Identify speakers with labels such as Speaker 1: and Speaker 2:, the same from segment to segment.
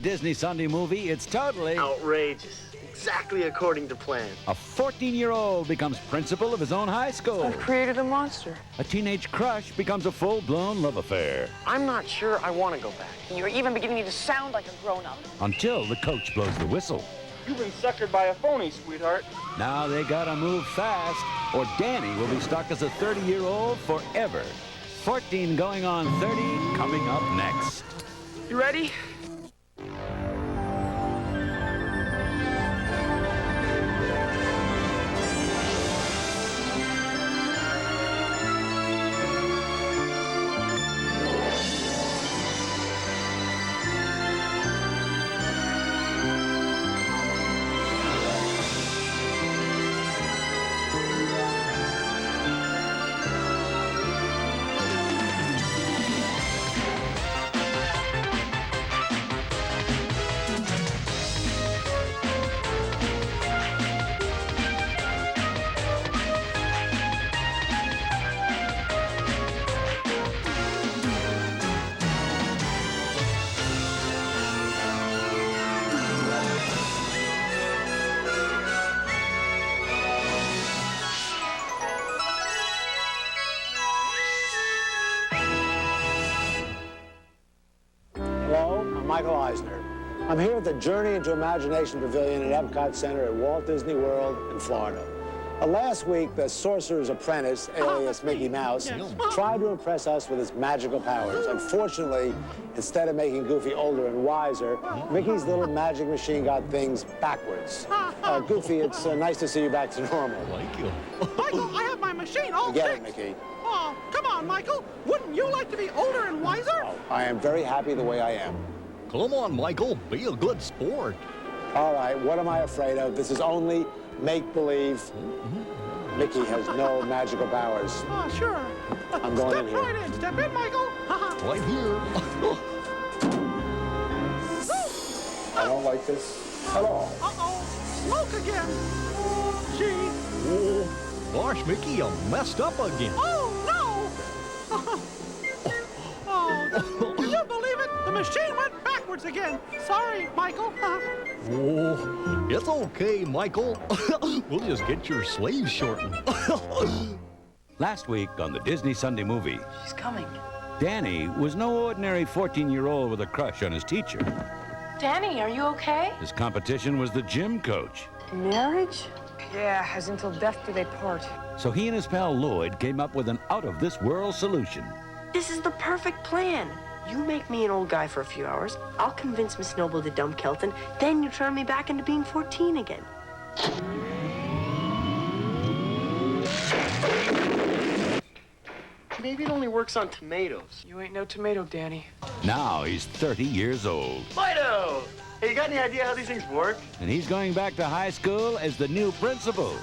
Speaker 1: Disney Sunday movie, it's totally
Speaker 2: outrageous. Exactly according to plan.
Speaker 1: A 14-year-old becomes principal of his own high school.
Speaker 3: I've created a monster.
Speaker 1: A teenage crush becomes a full-blown love affair.
Speaker 2: I'm not sure I want to go back.
Speaker 3: You're even beginning to sound like a grown-up.
Speaker 1: Until the coach blows the whistle.
Speaker 4: You've been suckered by a phony, sweetheart.
Speaker 1: Now they gotta move fast, or Danny will be stuck as a 30-year-old forever. 14 going on 30, coming up next.
Speaker 3: You ready?
Speaker 5: I'm here at the Journey into Imagination Pavilion at Epcot Center at Walt Disney World in Florida. Last week, the Sorcerer's Apprentice, alias Mickey Mouse, tried to impress us with his magical powers. Unfortunately, instead of making Goofy older and wiser, Mickey's little magic machine got things backwards. Goofy, it's nice to see you back to normal.
Speaker 6: Thank you.
Speaker 7: Michael, I have my machine all
Speaker 5: Get
Speaker 7: fixed.
Speaker 5: it, Mickey.
Speaker 7: Oh, come on, Michael. Wouldn't you like to be older and wiser?
Speaker 5: Oh, I am very happy the way I am.
Speaker 6: Come on, Michael. Be a good sport.
Speaker 5: All right, what am I afraid of? This is only make-believe. Mickey has no magical powers.
Speaker 7: Oh, sure.
Speaker 5: I'm going in here.
Speaker 7: Step right in. Step in, Michael.
Speaker 6: Right here.
Speaker 5: I don't like this at all.
Speaker 7: Uh-oh. Smoke again. Gee.
Speaker 6: Oh, gosh, Mickey, you messed up again.
Speaker 7: Oh, no. Oh, can you believe it? The machine went backwards again. Sorry, Michael.
Speaker 6: Oh, it's okay, Michael. We'll just get your sleeves shortened.
Speaker 1: Last week on the Disney Sunday movie,
Speaker 3: She's coming.
Speaker 1: Danny was no ordinary 14-year-old with a crush on his teacher.
Speaker 3: Danny, are you okay?
Speaker 1: His competition was the gym coach.
Speaker 3: Marriage? Yeah, as until death do they part.
Speaker 1: So he and his pal Lloyd came up with an out-of-this-world solution.
Speaker 8: This is the perfect plan. You make me an old guy for a few hours. I'll convince Miss Noble to dump Kilton. Then you turn me back into being 14 again.
Speaker 2: Maybe it only works on tomatoes.
Speaker 3: You ain't no tomato, Danny.
Speaker 1: Now he's 30 years old.
Speaker 2: Fido! Hey, you got any idea how these things work?
Speaker 1: And he's going back to high school as the new principal.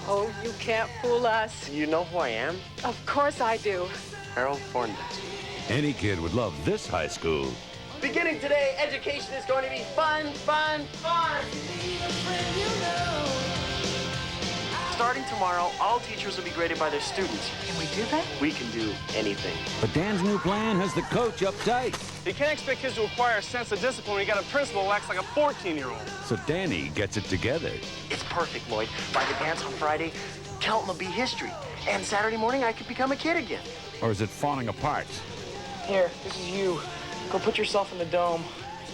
Speaker 3: Oh, you can't fool us.
Speaker 2: You know who I am?
Speaker 3: Of course I do.
Speaker 2: Harold Forndexter.
Speaker 1: Any kid would love this high school.
Speaker 2: Beginning today, education is going to be fun, fun, fun! Starting tomorrow, all teachers will be graded by their students.
Speaker 3: Can we do that?
Speaker 2: We can do anything.
Speaker 1: But Dan's new plan has the coach uptight.
Speaker 4: You can't expect kids to acquire a sense of discipline when you got a principal who acts like a 14-year-old.
Speaker 1: So Danny gets it together.
Speaker 2: It's perfect, Lloyd. By the dance on Friday, Kilton will be history. And Saturday morning, I could become a kid again.
Speaker 1: Or is it falling apart?
Speaker 3: Here, this is you. Go put yourself in the dome.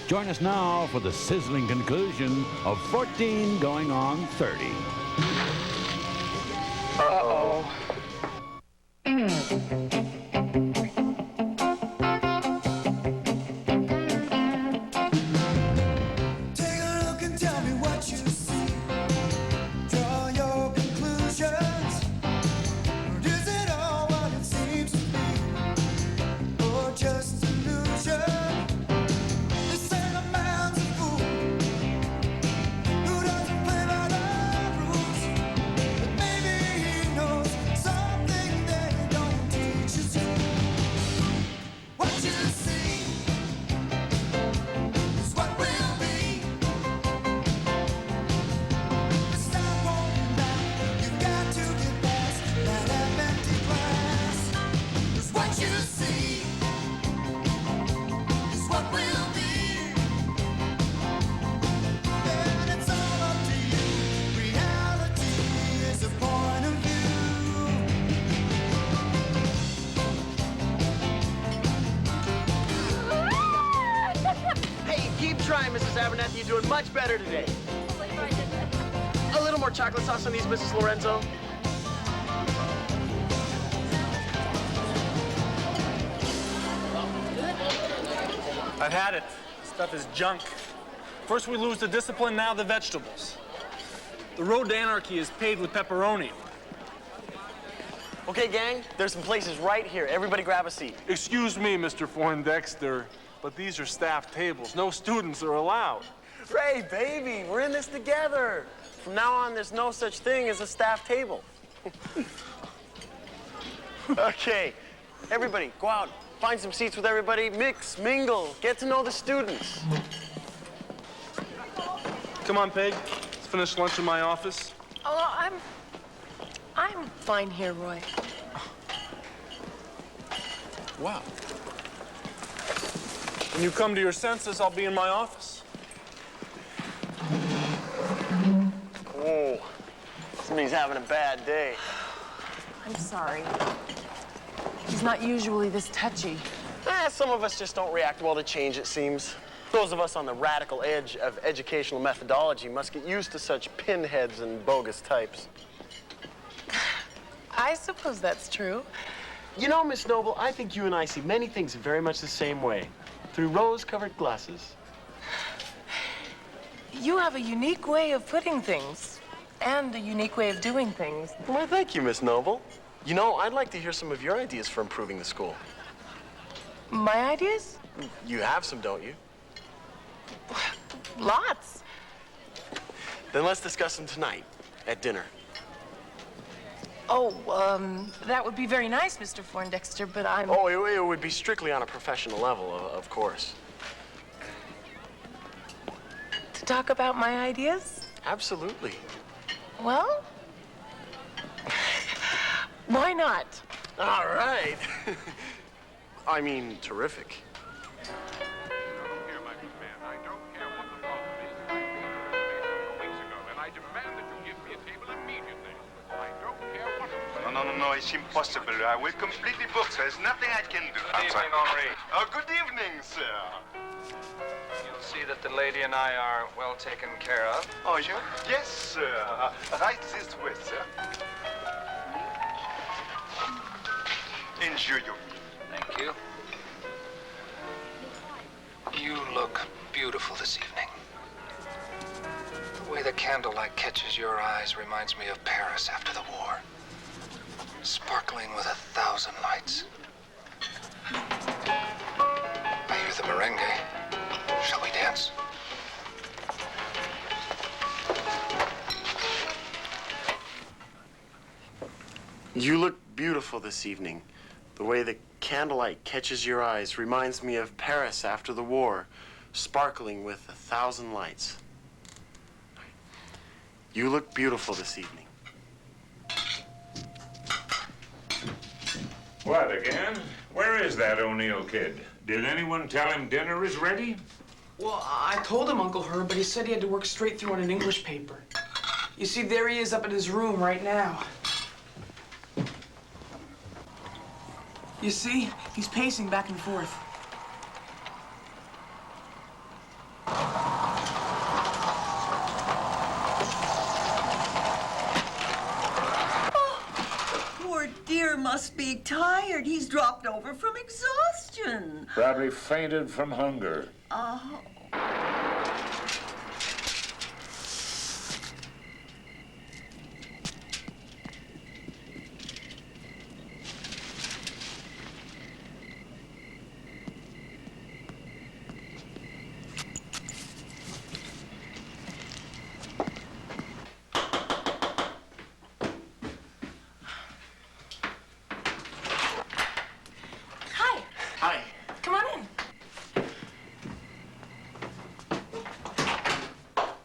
Speaker 1: Join us now for the sizzling conclusion of 14 going on 30.
Speaker 3: Uh-oh.
Speaker 2: trying, Mrs. Abernathy. You're doing much better today. A little more chocolate sauce on these, Mrs. Lorenzo.
Speaker 4: I've had it. This stuff is junk. First we lose the discipline, now the vegetables. The road to anarchy is paved with pepperoni.
Speaker 2: Okay, gang, there's some places right here. Everybody grab a seat.
Speaker 9: Excuse me, Mr. Forndexter, but these are staff tables. No students are allowed.
Speaker 2: Ray, baby, we're in this together. From now on, there's no such thing as a staff table. Okay, everybody, go out. Find some seats with everybody. Mix, mingle, get to know the students.
Speaker 9: Come on, Peg. Let's finish lunch in my office.
Speaker 8: Oh, I'm fine here, Roy.
Speaker 9: Wow. When you come to your senses, I'll be in my office.
Speaker 2: Oh, somebody's having a bad day.
Speaker 3: I'm sorry. He's not usually this touchy.
Speaker 2: Some of us just don't react well to change, it seems. Those of us on the radical edge of educational methodology must get used to such pinheads and bogus types.
Speaker 3: I suppose that's true.
Speaker 2: You know, Miss Noble, I think you and I see many things very much the same way, through rose-colored glasses.
Speaker 3: You have a unique way of putting things, and a unique way of doing things.
Speaker 2: Well, thank you, Miss Noble. You know, I'd like to hear some of your ideas for improving the school.
Speaker 3: My ideas?
Speaker 2: You have some, don't you?
Speaker 3: Lots.
Speaker 2: Then let's discuss them tonight, at dinner.
Speaker 3: Oh, that would be very nice, Mr. Forndexter, but I'm...
Speaker 2: Oh, it would be strictly on a professional level, of course.
Speaker 3: To talk about my ideas?
Speaker 2: Absolutely.
Speaker 3: Well, why not?
Speaker 2: All right. I mean, terrific.
Speaker 10: No, it's impossible. I will completely book. There's nothing I can do.
Speaker 11: Good evening, Henri.
Speaker 10: Oh, good evening, sir.
Speaker 11: You'll see that the lady and I are well taken care of.
Speaker 10: Oh, you? Yes, sir. Right this way, sir. Enjoy your meal.
Speaker 11: Thank you. You look beautiful this evening. The way the candlelight catches your eyes reminds me of Paris after the war. Sparkling with 1,000 lights. I hear the merengue. Shall we dance?
Speaker 2: You look beautiful this evening. The way the candlelight catches your eyes reminds me of Paris after the war, sparkling with 1,000 lights. You look beautiful this evening.
Speaker 12: What, again? Where is that O'Neill kid? Did anyone tell him dinner is ready?
Speaker 7: Well, I told him, Uncle Herb, but he said he had to work straight through on an English paper. You see, there he is up in his room right now. You see, he's pacing back and forth.
Speaker 13: Dear must be tired. He's dropped over from exhaustion.
Speaker 12: Probably fainted from hunger.
Speaker 13: Oh.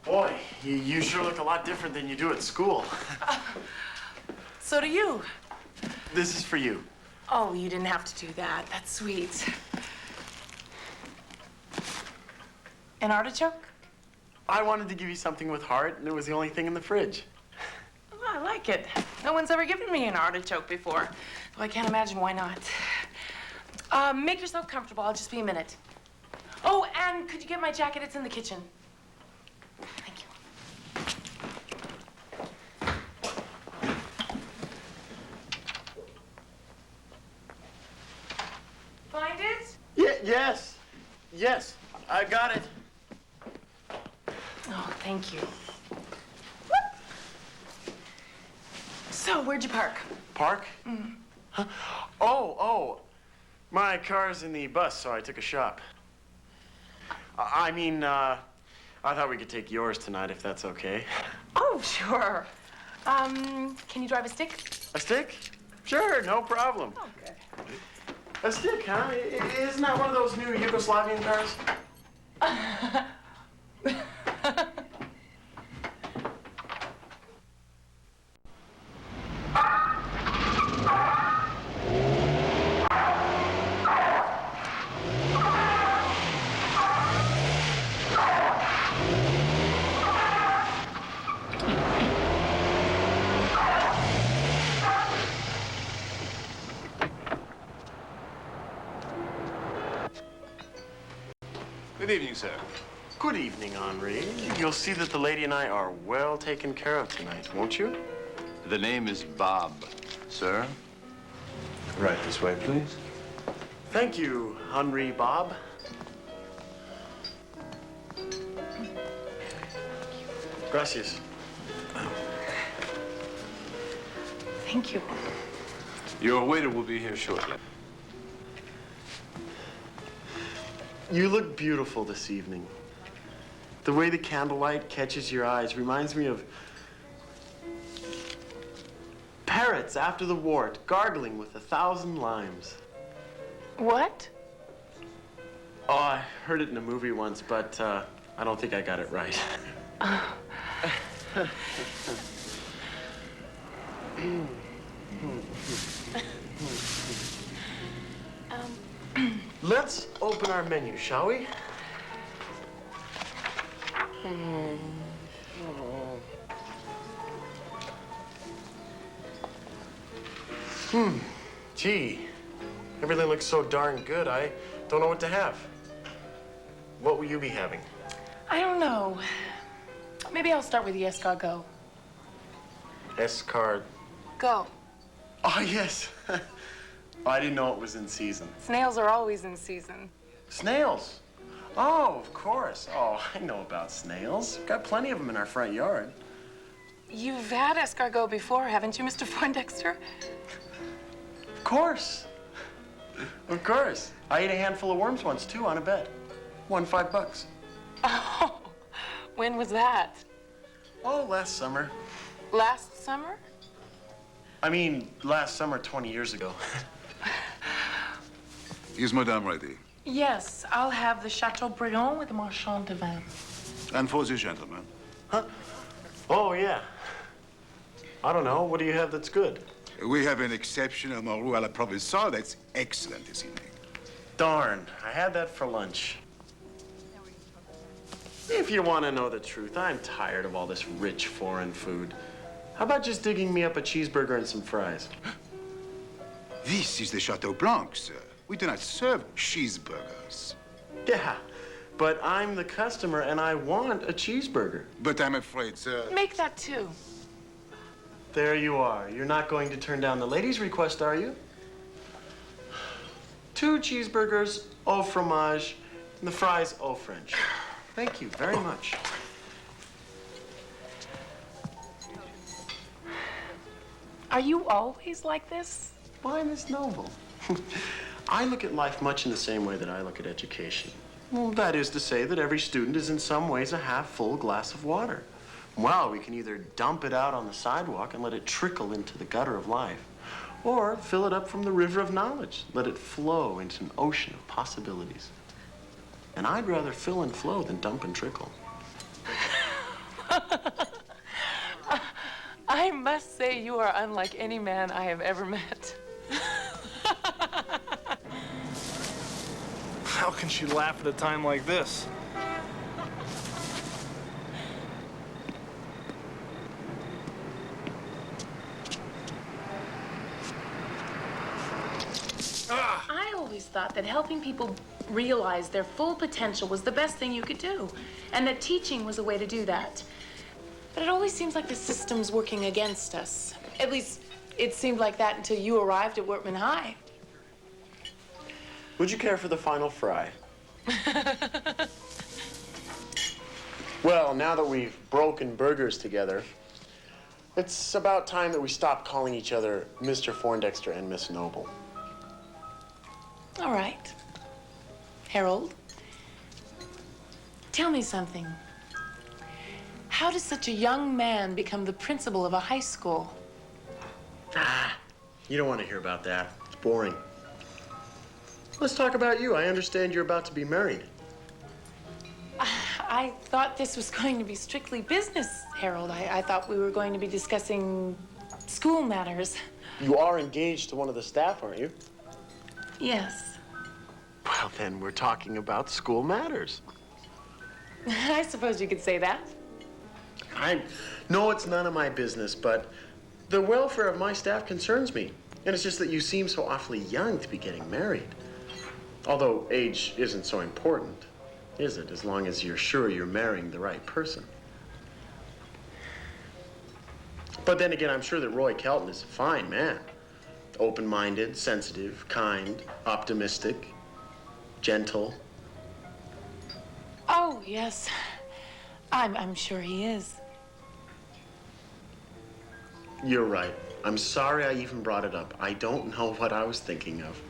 Speaker 2: Boy, you sure look a lot different than you do at school.
Speaker 3: So do you.
Speaker 2: This is for you.
Speaker 3: Oh, you didn't have to do that. That's sweet. An artichoke?
Speaker 2: I wanted to give you something with heart, and it was the only thing in the fridge.
Speaker 3: Oh, I like it. No one's ever given me an artichoke before. Though I can't imagine why not. Make yourself comfortable. I'll just be a minute. Oh, and could you get my jacket? It's in the kitchen. Thank you. Find it?
Speaker 2: Yes. Yes, I got it.
Speaker 3: Oh, thank you. So, where'd you park?
Speaker 2: Park? Huh? Oh. My car's in the bus, so I took a shop. I thought we could take yours tonight, if that's okay.
Speaker 3: Oh, sure. Can you drive a stick?
Speaker 2: A stick? Sure, no problem.
Speaker 3: Okay.
Speaker 2: A stick, huh? Isn't that one of those new Yugoslavian cars?
Speaker 14: Good evening, sir.
Speaker 2: Good evening, Henri. You'll see that the lady and I are well taken care of tonight, won't you?
Speaker 14: The name is Bob, sir. Right this way, please.
Speaker 2: Thank you, Henri Bob. Gracias.
Speaker 3: Thank you.
Speaker 14: Your waiter will be here shortly.
Speaker 2: You look beautiful this evening. The way the candlelight catches your eyes reminds me of parrots after the wart, gargling with 1,000 limes.
Speaker 3: What?
Speaker 2: Oh, I heard it in a movie once, but I don't think I got it right. Let's open our menu, shall we? Gee, everything looks so darn good, I don't know what to have. What will you be having?
Speaker 3: I don't know. Maybe I'll start with the escargot.
Speaker 2: Escard.
Speaker 3: Go.
Speaker 2: Oh, yes. Oh, I didn't know it was in season.
Speaker 3: Snails are always in season.
Speaker 2: Snails? Oh, of course. Oh, I know about snails. Got plenty of them in our front yard.
Speaker 3: You've had escargot before, haven't you, Mr. Forndexter?
Speaker 2: Of course. Of course. I ate a handful of worms once, too, on a bet. Won $5.
Speaker 3: Oh, when was that?
Speaker 2: Oh, last summer.
Speaker 3: Last summer?
Speaker 2: I mean, last summer 20 years ago.
Speaker 14: Is Madame ready?
Speaker 3: Yes, I'll have the Chateaubriand with the Marchand de Vin.
Speaker 14: And for the gentleman?
Speaker 2: Huh? Oh, yeah. I don't know. What do you have that's good?
Speaker 14: We have an exceptional Moreau à la Provençale that's excellent this evening.
Speaker 2: Darn, I had that for lunch. If you want to know the truth, I'm tired of all this rich foreign food. How about just digging me up a cheeseburger and some fries?
Speaker 14: This is the Chateau Blanc, sir. We do not serve cheeseburgers.
Speaker 2: Yeah, but I'm the customer and I want a cheeseburger.
Speaker 14: But I'm afraid, sir.
Speaker 3: Make that too.
Speaker 2: There you are. You're not going to turn down the lady's request, are you? 2 cheeseburgers, au fromage, and the fries au French. Thank you very much.
Speaker 3: Are you always like this?
Speaker 2: Why, Miss Noble? I look at life much in the same way that I look at education. Well, that is to say that every student is in some ways a half-full glass of water. Well, we can either dump it out on the sidewalk and let it trickle into the gutter of life, or fill it up from the river of knowledge, let it flow into an ocean of possibilities. And I'd rather fill and flow than dump and trickle.
Speaker 3: I must say you are unlike any man I have ever met.
Speaker 4: How can she laugh at a time like this?
Speaker 3: I always thought that helping people realized their full potential was the best thing you could do, and that teaching was a way to do that. But it always seems like the system's working against us. At least, it seemed like that until you arrived at Wortman High.
Speaker 2: Would you care for the final fry? Well, now that we've broken burgers together, it's about time that we stop calling each other Mr. Forndexter and Miss Noble.
Speaker 3: All right. Harold, tell me something. How does such a young man become the principal of a high school?
Speaker 2: Ah, you don't want to hear about that. It's boring. Let's talk about you. I understand you're about to be married.
Speaker 3: I thought this was going to be strictly business, Harold. I thought we were going to be discussing school matters.
Speaker 2: You are engaged to one of the staff, aren't you?
Speaker 3: Yes.
Speaker 2: Well, then we're talking about school matters.
Speaker 3: I suppose you could say that.
Speaker 2: I know it's none of my business, but the welfare of my staff concerns me. And it's just that you seem so awfully young to be getting married. Although age isn't so important, is it? As long as you're sure you're marrying the right person. But then again, I'm sure that Roy Kelton is a fine man. Open-minded, sensitive, kind, optimistic, gentle.
Speaker 3: Oh, yes. I'm sure he is.
Speaker 2: You're right. I'm sorry I even brought it up. I don't know what I was thinking of.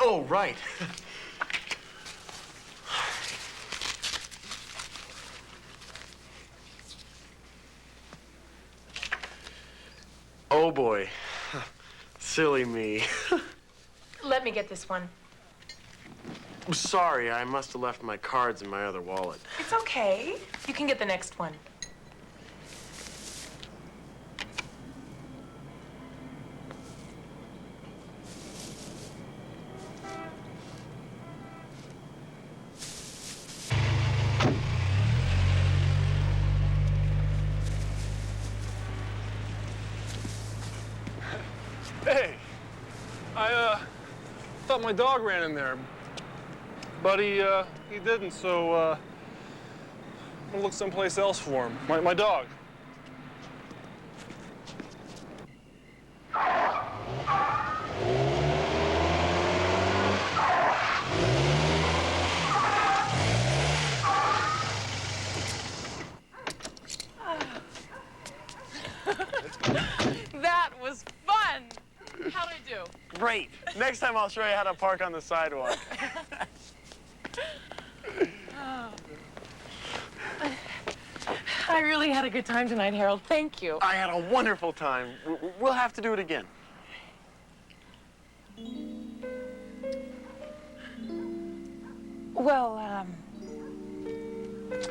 Speaker 2: Oh, right. Oh, boy. Silly me.
Speaker 3: Let me get this one.
Speaker 2: I'm sorry, I must have left my cards in my other wallet.
Speaker 3: It's okay. You can get the next one.
Speaker 9: Hey, I thought my dog ran in there, but he didn't, so I'm gonna look someplace else for him. My dog.
Speaker 3: That was fun. How'd I do?
Speaker 2: Great. Next time I'll show you how to park on the sidewalk.
Speaker 3: I really had a good time tonight, Harold. Thank you.
Speaker 2: I had a wonderful time. We'll have to do it again.
Speaker 3: Well,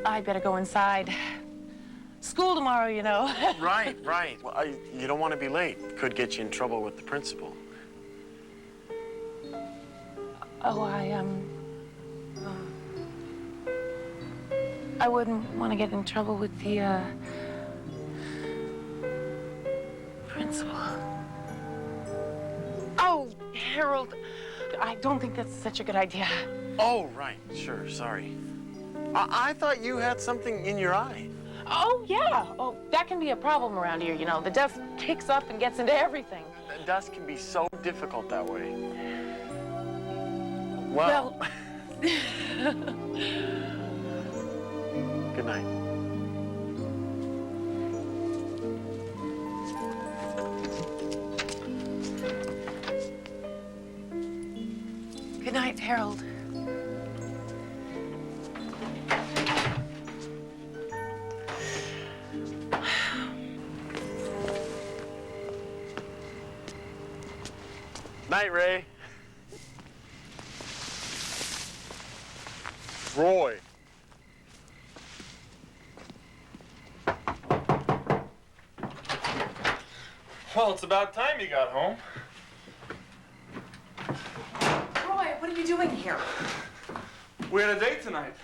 Speaker 3: I'd better go inside. School tomorrow, you know.
Speaker 2: Right. Well, you don't want to be late. Could get you in trouble with the principal.
Speaker 3: Oh, I wouldn't want to get in trouble with the, principal. Oh, Harold, I don't think that's such a good idea.
Speaker 2: Oh, right. Sure, sorry. I thought you had something in your eye.
Speaker 3: Oh, yeah. Oh, that can be a problem around here, you know. The dust kicks up and gets into everything.
Speaker 2: The dust can be so difficult that way. Well... Good night.
Speaker 3: Good night, Harold.
Speaker 2: Night, Ray.
Speaker 9: Roy. Well, it's about time you got home.
Speaker 7: Roy, what are you doing here?
Speaker 9: We had a date tonight.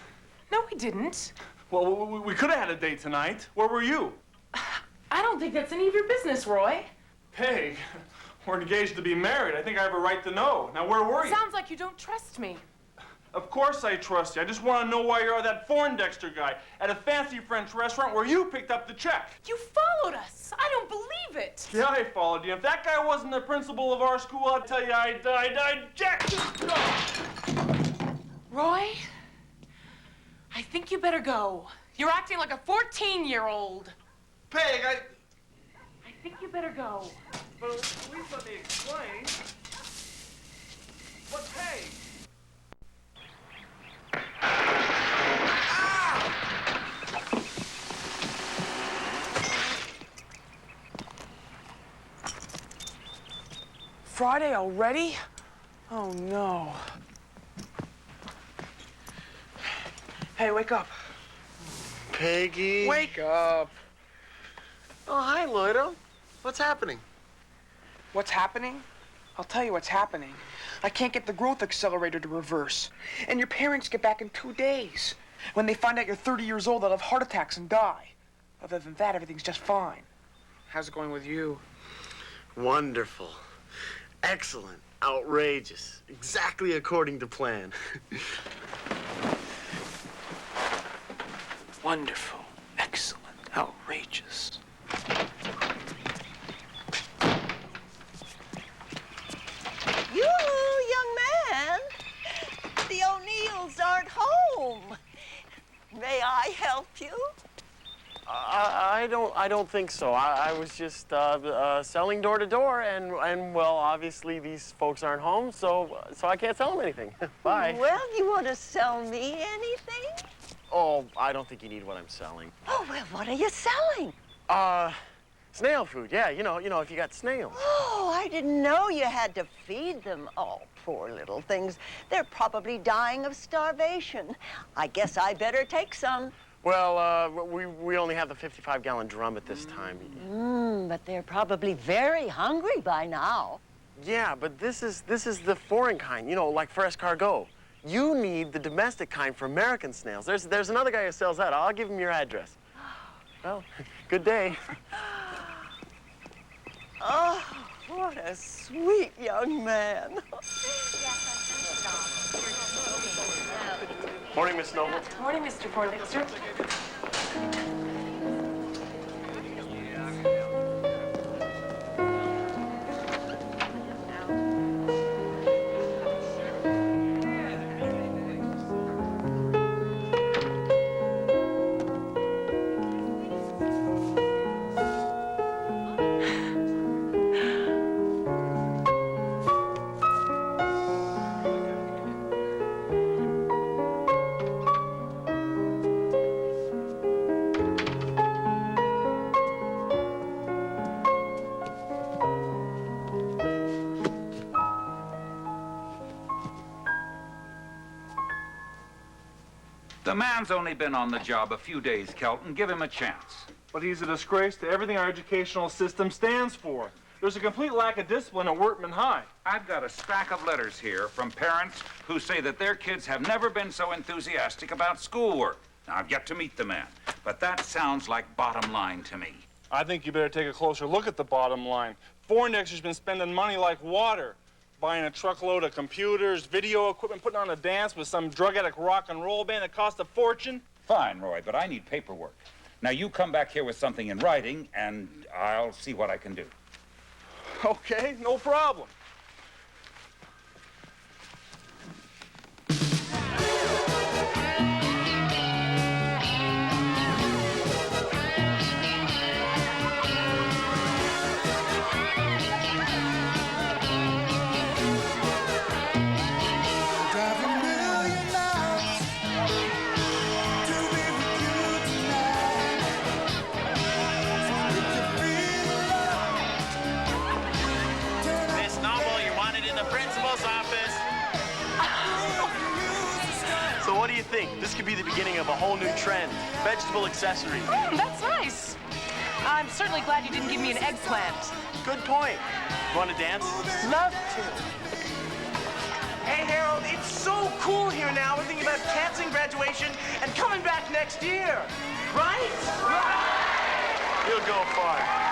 Speaker 3: No, we didn't.
Speaker 4: Well, we could have had a date tonight. Where were you?
Speaker 3: I don't think that's any of your business, Roy.
Speaker 4: Peg, we're engaged to be married. I think I have a right to know. Now, where were you?
Speaker 3: Sounds like you don't trust me.
Speaker 4: Of course I trust you. I just want to know why you're that Forndexter guy at a fancy French restaurant where you picked up the check.
Speaker 3: You followed us. I don't believe it.
Speaker 4: Yeah, I followed you. If that guy wasn't the principal of our school, I'll tell you I'd Jackjaw.
Speaker 3: Roy, I think you better go. You're acting like a 14-year-old.
Speaker 4: Peg, I
Speaker 3: think you better go.
Speaker 4: But please let me explain. But Peg.
Speaker 7: Friday already? Oh, no. Hey, wake up.
Speaker 2: Peggy.
Speaker 7: Wake up.
Speaker 2: Oh, hi, Lloyd. What's happening?
Speaker 7: What's happening? I'll tell you what's happening. I can't get the growth accelerator to reverse. And your parents get back in 2 days. When they find out you're 30 years old, they'll have heart attacks and die. Other than that, everything's just fine. How's it going with you?
Speaker 2: Wonderful. Excellent. Outrageous. Exactly according to plan.
Speaker 7: Wonderful. Excellent. Outrageous.
Speaker 13: You, young man. The O'Neills aren't home. May I help you?
Speaker 2: I don't think so. I was just selling door to door, and well, obviously these folks aren't home, so I can't sell them anything. Bye.
Speaker 13: Well, you want to sell me anything?
Speaker 2: Oh, I don't think you need what I'm selling.
Speaker 13: Oh, well, what are you selling?
Speaker 2: Snail food. Yeah, you know, if you got snails.
Speaker 13: Oh, I didn't know you had to feed them. Oh, poor little things. They're probably dying of starvation. I guess I better take some.
Speaker 2: Well, we only have the 55-gallon drum at this time.
Speaker 13: But they're probably very hungry by now.
Speaker 2: Yeah, but this is the foreign kind, you know, like for escargot. You need the domestic kind for American snails. There's another guy who sells that. I'll give him your address. Well, good day.
Speaker 13: Oh, what a sweet young man.
Speaker 2: Morning, Miss Noble.
Speaker 3: Morning, Mr. Forndexter.
Speaker 15: The man's only been on the job a few days, Kilton. Give him a chance.
Speaker 4: But he's a disgrace to everything our educational system stands for. There's a complete lack of discipline at Wortman High.
Speaker 15: I've got a stack of letters here from parents who say that their kids have never been so enthusiastic about schoolwork. Now, I've yet to meet the man, but that sounds like bottom line to me.
Speaker 4: I think you better take a closer look at the bottom line. Forndexter's been spending money like water, buying a truckload of computers, video equipment, putting on a dance with some drug addict rock and roll band that cost a fortune.
Speaker 15: Fine, Roy, but I need paperwork. Now, you come back here with something in writing, and I'll see what I can do.
Speaker 4: Okay, no problem.
Speaker 2: This could be the beginning of a whole new trend. Vegetable accessories.
Speaker 3: That's nice. I'm certainly glad you didn't give me an eggplant.
Speaker 2: Good point. You want to dance?
Speaker 3: Love to.
Speaker 16: Hey, Harold, it's so cool here now. We're thinking about canceling graduation and coming back next year. Right? Right!
Speaker 2: You'll go far.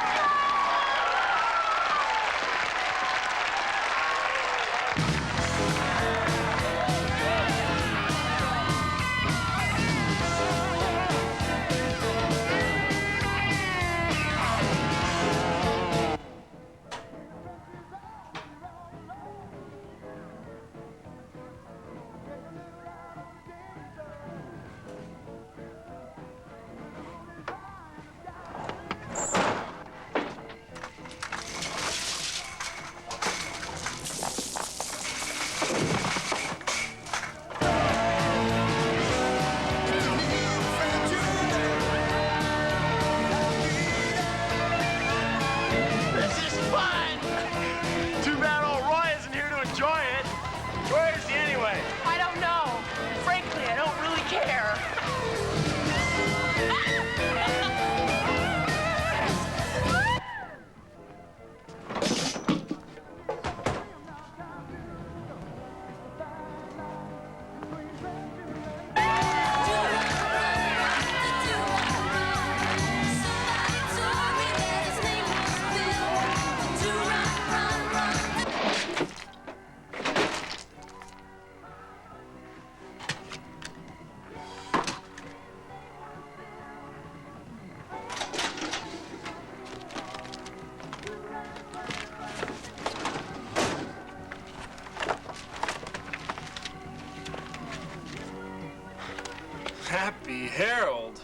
Speaker 4: Happy Harold.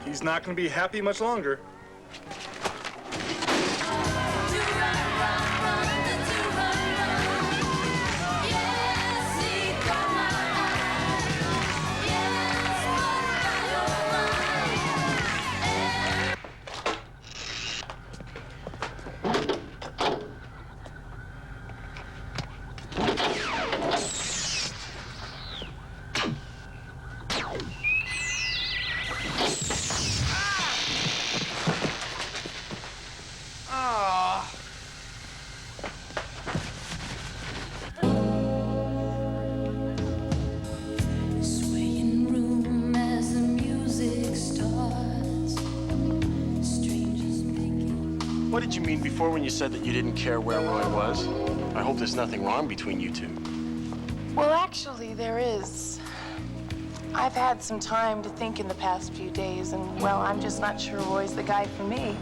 Speaker 4: He's not going to be happy much longer.
Speaker 2: What did you mean before when you said that you didn't care where Roy was? I hope there's nothing wrong between you two.
Speaker 3: Well, actually, there is. I've had some time to think in the past few days, and, well, I'm just not sure Roy's the guy for me.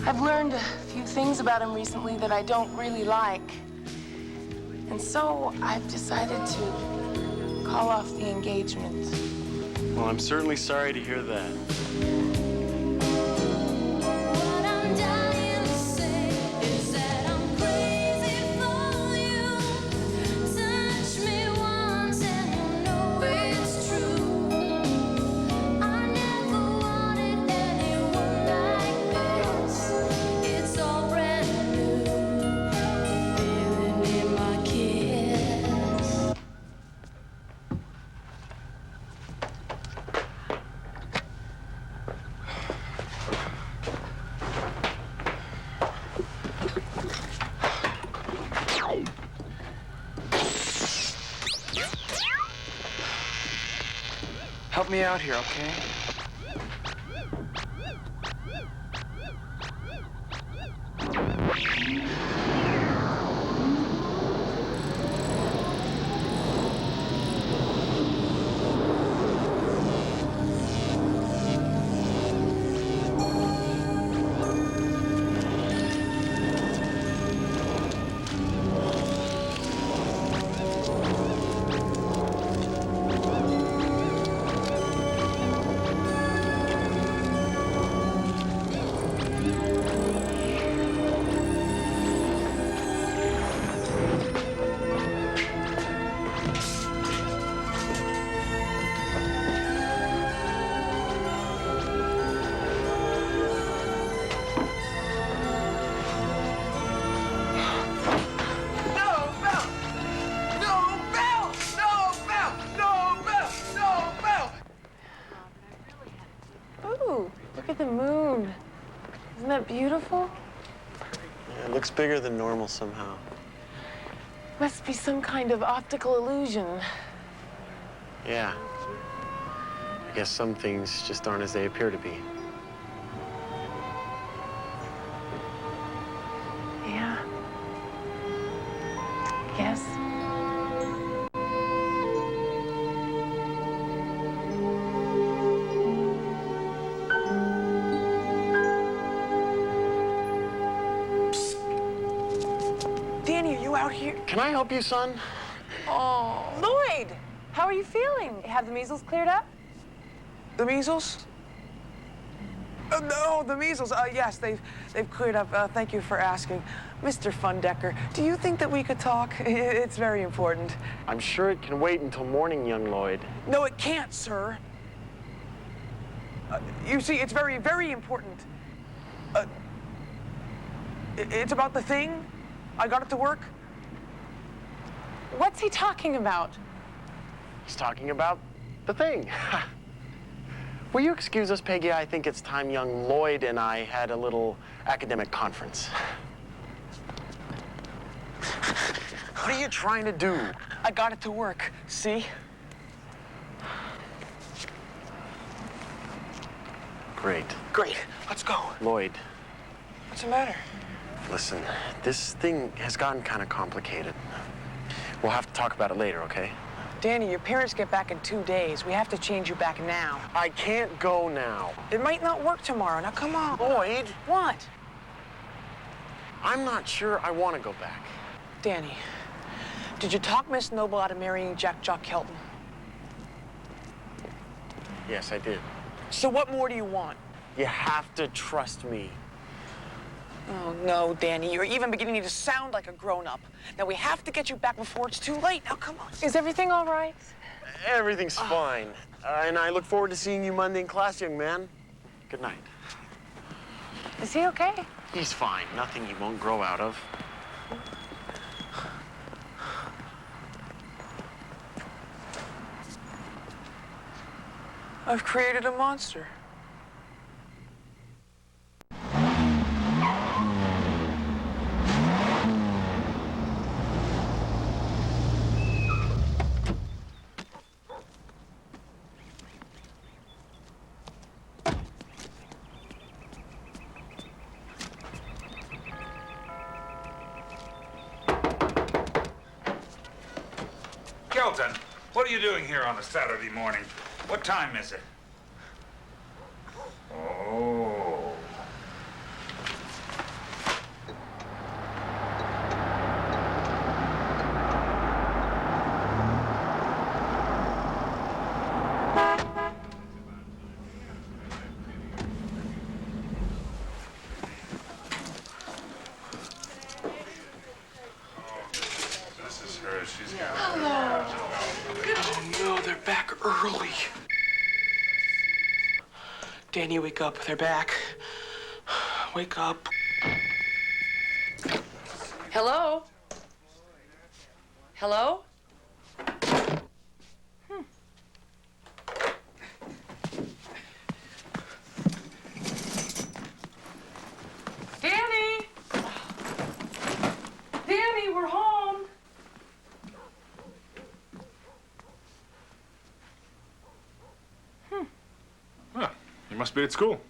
Speaker 3: I've learned a few things about him recently that I don't really like. And so I've decided to call off the engagement.
Speaker 2: Well, I'm certainly sorry to hear that.
Speaker 7: Help me out here, okay?
Speaker 3: Look at the moon. Isn't that beautiful?
Speaker 2: It looks bigger than normal somehow.
Speaker 3: Must be some kind of optical illusion.
Speaker 2: Yeah. I guess some things just aren't as they appear to be.
Speaker 3: Yeah. Yes.
Speaker 7: Danny, are you out here?
Speaker 2: Can I help you, son?
Speaker 3: Oh. Lloyd, how are you feeling? Have the measles cleared up?
Speaker 7: The measles? No, the measles. Yes, they've cleared up. Thank you for asking. Mr. Forndexter, do you think that we could talk? It's very important.
Speaker 2: I'm sure it can wait until morning, young Lloyd.
Speaker 7: No, it can't, sir. You see, it's very, very important. It's about the thing. I got it to work.
Speaker 3: What's he talking about?
Speaker 2: He's talking about the thing. Will you excuse us, Peggy? I think it's time young Lloyd and I had a little academic conference. What are you trying to do?
Speaker 7: I got it to work. See?
Speaker 2: Great.
Speaker 7: Great. Let's go.
Speaker 2: Lloyd.
Speaker 7: What's the matter?
Speaker 2: Listen, this thing has gotten kind of complicated. We'll have to talk about it later, okay?
Speaker 7: Danny, your parents get back in 2 days. We have to change you back now.
Speaker 2: I can't go now.
Speaker 7: It might not work tomorrow. Now, come on.
Speaker 2: Lloyd.
Speaker 7: What?
Speaker 2: I'm not sure I want to go back.
Speaker 7: Danny, did you talk Miss Noble out of marrying Jackjaw Kilton?
Speaker 2: Yes, I did.
Speaker 7: So what more do you want?
Speaker 2: You have to trust me.
Speaker 7: Oh, no, Danny. You're even beginning to sound like a grown-up. Now, we have to get you back before it's too late. Now, come on.
Speaker 3: Is everything all right?
Speaker 2: Everything's fine. And I look forward to seeing you Monday in class, young man. Good night.
Speaker 3: Is he okay?
Speaker 2: He's fine. Nothing he won't grow out of.
Speaker 7: I've created a monster.
Speaker 15: Kilton, what are you doing here on a Saturday morning? What time is it? Oh.
Speaker 12: This is her. She's got
Speaker 3: Hello.
Speaker 7: Oh, no, they're back early. Danny, wake up. They're back. Wake up.
Speaker 3: Hello? Hello? Danny! Danny, we're home.
Speaker 12: Well, he must be at school.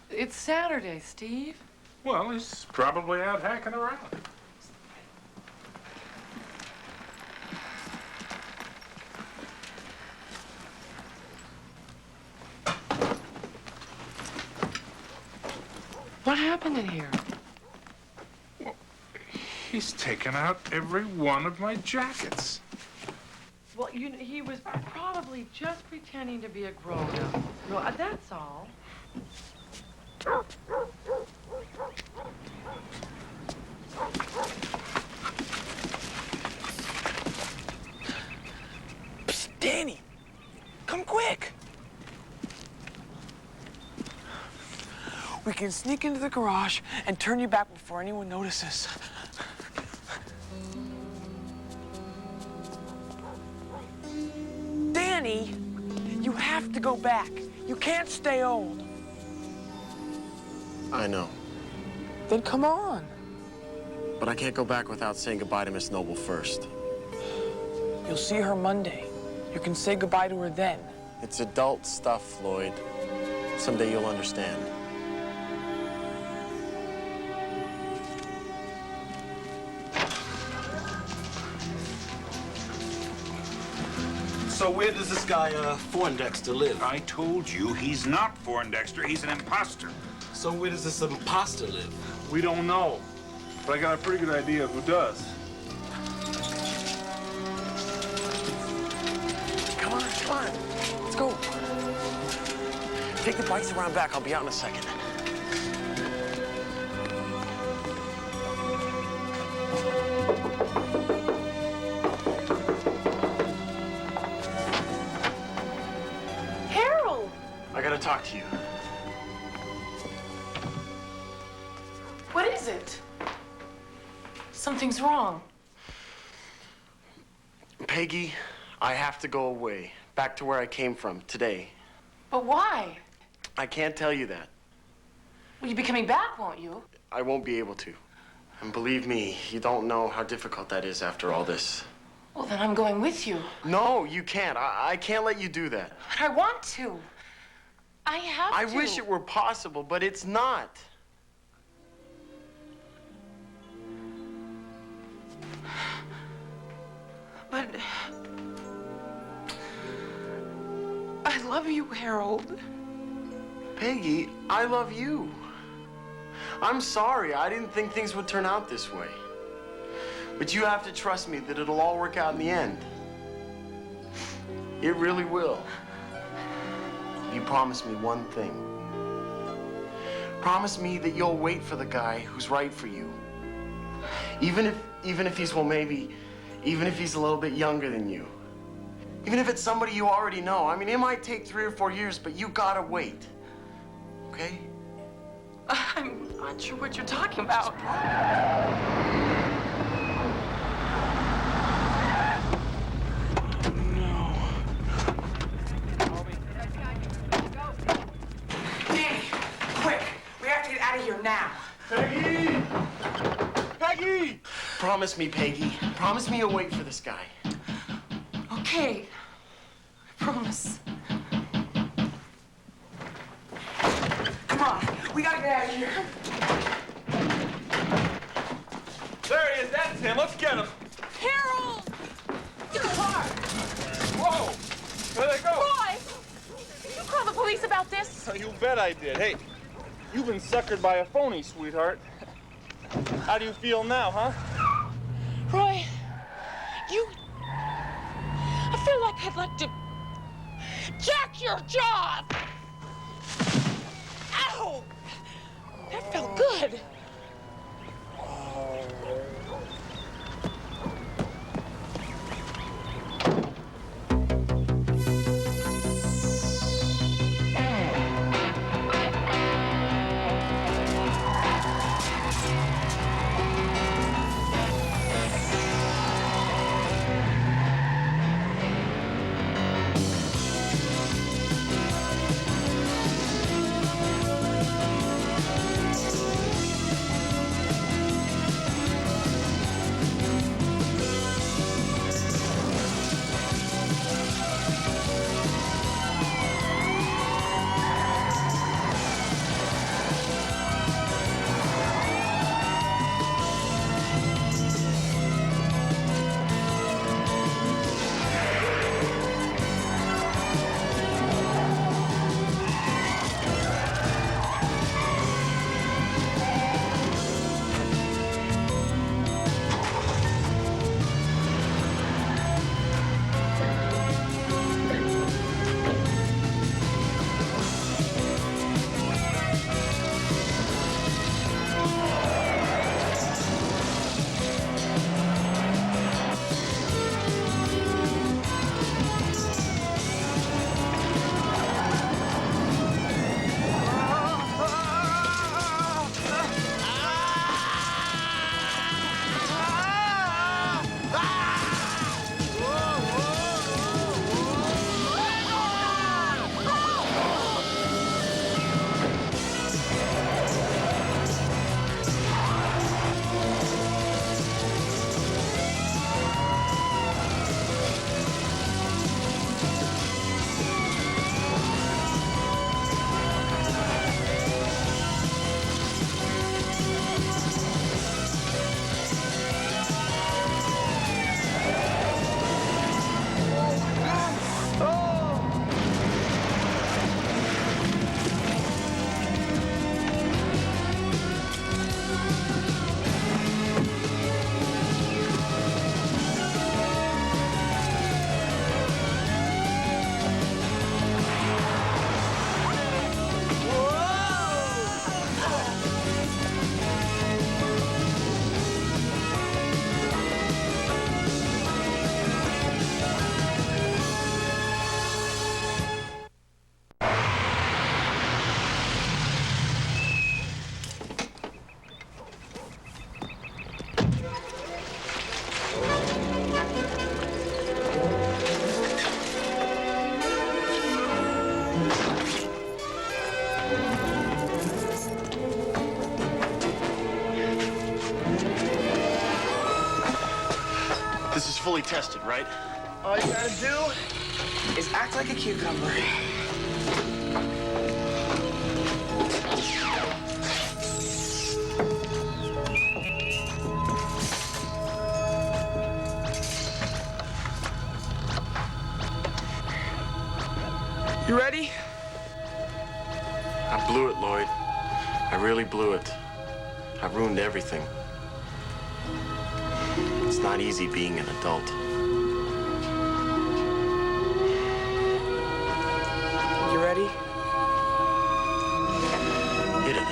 Speaker 3: It's Saturday, Steve.
Speaker 12: Well, he's probably out hacking around.
Speaker 3: What happened in here?
Speaker 12: Well, he's taken out every one of my jackets.
Speaker 17: Well, he was probably just pretending to be a grown-up. No, that's all.
Speaker 7: Psst, Danny, come quick. We can sneak into the garage and turn you back before anyone notices. Danny, you have to go back. You can't stay old.
Speaker 2: I know.
Speaker 7: Then come on.
Speaker 2: But I can't go back without saying goodbye to Miss Noble first.
Speaker 7: You'll see her Monday. You can say goodbye to her then.
Speaker 2: It's adult stuff, Lloyd. Someday you'll understand.
Speaker 16: So where does this guy, Forndexter, live?
Speaker 15: I told you he's not Forndexter. He's an imposter.
Speaker 16: So where does this imposter live?
Speaker 4: We don't know, but I got a pretty good idea of who does.
Speaker 2: Come on. Let's go. Take the bikes around back. I'll be out in a second.
Speaker 3: Harold!
Speaker 2: I gotta talk to you.
Speaker 3: What is it? Something's wrong.
Speaker 2: Peggy, I have to go away. Back to where I came from, today.
Speaker 3: But why?
Speaker 2: I can't tell you that.
Speaker 3: Well, you'll be coming back, won't you?
Speaker 2: I won't be able to. And believe me, you don't know how difficult that is after all this.
Speaker 3: Well, then I'm going with you.
Speaker 2: No, you can't. I can't let you do that.
Speaker 3: But I want to. I have to.
Speaker 2: I wish it were possible, but it's not.
Speaker 3: But I love you, Harold.
Speaker 2: Peggy, I love you. I'm sorry. I didn't think things would turn out this way. But you have to trust me that it'll all work out in the end. It really will. You promise me one thing. Promise me that you'll wait for the guy who's right for you. Even if he's, well, maybe, even if he's a little bit younger than you. Even if it's somebody you already know. I mean, it might take 3 or 4 years, but you gotta wait. Okay?
Speaker 3: I'm not sure what you're talking about.
Speaker 7: Danny, quick. We have to get out of here now.
Speaker 2: Peggy! Peggy! Promise me, Peggy. Promise me you'll wait for this guy.
Speaker 3: Okay. I promise.
Speaker 7: Come on. We gotta get out of here.
Speaker 4: There he is. That's him. Let's get him.
Speaker 3: Harold! Get the car!
Speaker 4: Whoa! Where'd they go?
Speaker 3: Roy! Did you call the police about this?
Speaker 4: You bet I did. Hey, you've been suckered by a phony, sweetheart. How do you feel now, huh?
Speaker 3: Roy, I feel like I'd like to jack your jaw. Ow! That felt good.
Speaker 2: This is fully tested, right?
Speaker 7: All you gotta do is act like a cucumber. You ready?
Speaker 2: I blew it, Lloyd. I really blew it. I ruined everything. It's not easy being an adult.
Speaker 7: You ready?
Speaker 2: Hit it.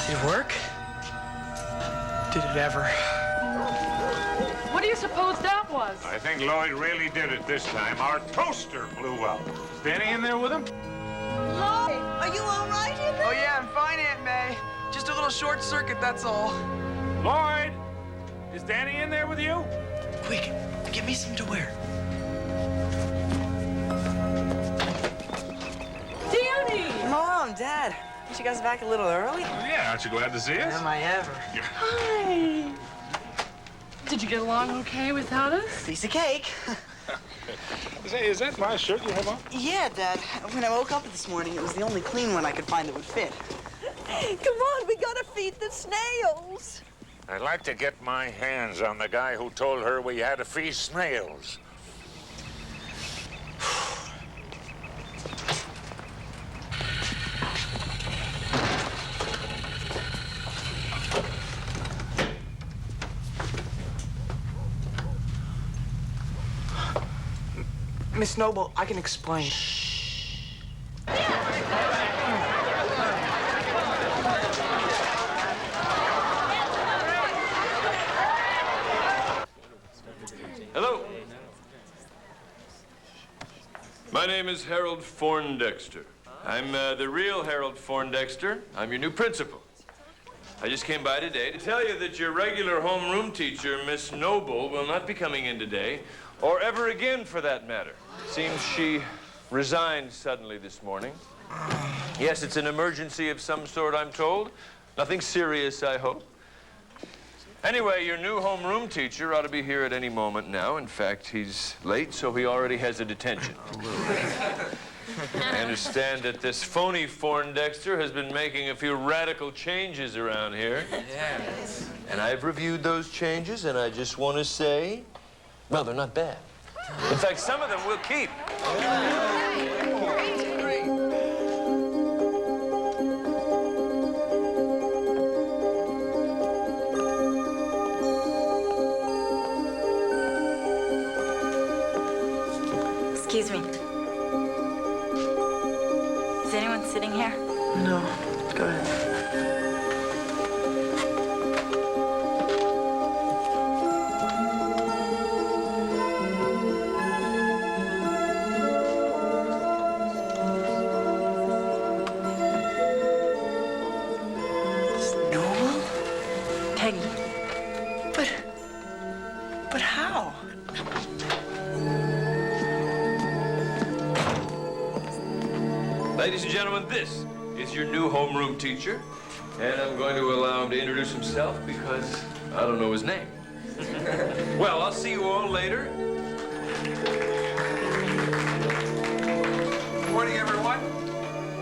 Speaker 7: Did it work? Did it ever?
Speaker 17: What do you suppose that was?
Speaker 12: I think Lloyd really did it this time. Our toaster blew up. Is Danny in there with him?
Speaker 13: Lloyd, are you all right in there?
Speaker 7: Oh, yeah, I'm fine, Aunt May. Just a little short circuit, that's all.
Speaker 12: Lloyd! Is Danny in there with you?
Speaker 7: Quick, get me some to wear.
Speaker 17: Danny!
Speaker 18: Mom, Dad, aren't you guys back a little early?
Speaker 12: Oh, yeah, aren't you glad to see us?
Speaker 18: Am I ever?
Speaker 17: Hi. Did you get along okay without us?
Speaker 18: Piece of cake.
Speaker 12: Say, is that my shirt you have on?
Speaker 18: Yeah, Dad. When I woke up this morning, it was the only clean one I could find that would fit.
Speaker 13: Come on, we gotta feed the snails.
Speaker 12: I'd like to get my hands on the guy who told her we had to feed snails.
Speaker 7: Miss Noble, I can explain.
Speaker 19: Hello. My name is Harold Forndexter. I'm the real Harold Forndexter. I'm your new principal. I just came by today to tell you that your regular homeroom teacher, Miss Noble, will not be coming in today, or ever again for that matter. Seems she resigned suddenly this morning. Yes, it's an emergency of some sort, I'm told. Nothing serious, I hope. Anyway, your new homeroom teacher ought to be here at any moment now. In fact, he's late, so he already has a detention. I understand that this phony Forndexter has been making a few radical changes around here.
Speaker 18: Yes.
Speaker 19: And I've reviewed those changes, and I just want to say, well, they're not bad. In fact, some of them we'll keep.
Speaker 20: Excuse me. Is anyone sitting here?
Speaker 7: No, go ahead.
Speaker 18: Noble?
Speaker 8: Peggy.
Speaker 18: But how?
Speaker 19: Ladies and gentlemen, this is your new homeroom teacher. And I'm going to allow him to introduce himself because I don't know his name. Well, I'll see you all later.
Speaker 14: Good morning, everyone.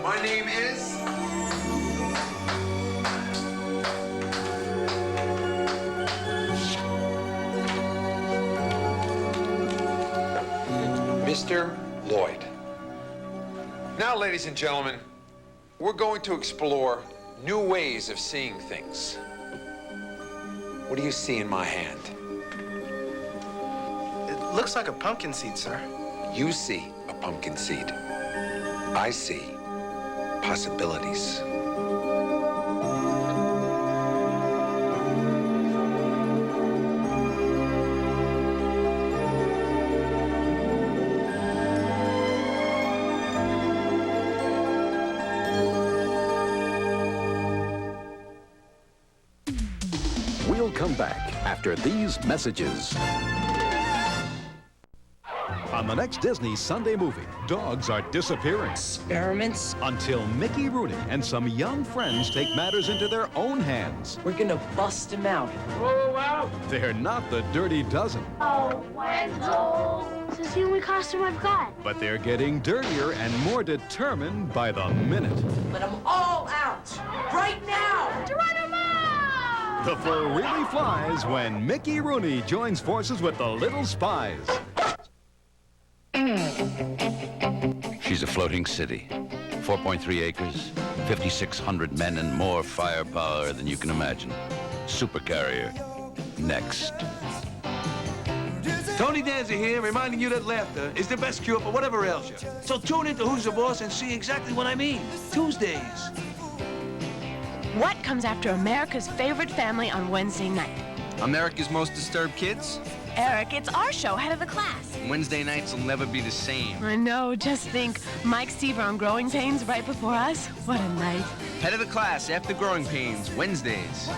Speaker 14: My name is... Mr. Lloyd. Now, ladies and gentlemen, we're going to explore new ways of seeing things. What do you see in my hand?
Speaker 16: It looks like a pumpkin seed, sir.
Speaker 14: You see a pumpkin seed. I see possibilities.
Speaker 1: We'll come back after these messages. On the next Disney Sunday movie, dogs are disappearing.
Speaker 8: Experiments?
Speaker 1: Until Mickey Rooney and some young friends take matters into their own hands.
Speaker 8: We're gonna bust him out.
Speaker 1: Oh, wow! They're not the Dirty Dozen,
Speaker 20: Oh, Wendell. This is the only costume I've got.
Speaker 1: but they're getting dirtier and more determined by the minute.
Speaker 8: Let them all out! Right now!
Speaker 1: The fur really flies when Mickey Rooney joins forces with the Little Spies.
Speaker 21: She's a floating city. 4.3 acres, 5,600 men, and more firepower than you can imagine. Supercarrier. Next.
Speaker 22: Tony Danza here, reminding you that laughter is the best cure for whatever ails you. So tune into Who's the Boss and see exactly what I mean. Tuesdays.
Speaker 3: What comes after America's favorite family on Wednesday night?
Speaker 23: America's Most Disturbed Kids?
Speaker 3: Eric, it's our show, head of the class.
Speaker 23: Wednesday nights will never be the same.
Speaker 3: I know, just think. Mike Seaver on Growing Pains right before us. What a night.
Speaker 23: Head of the class after Growing Pains, Wednesdays.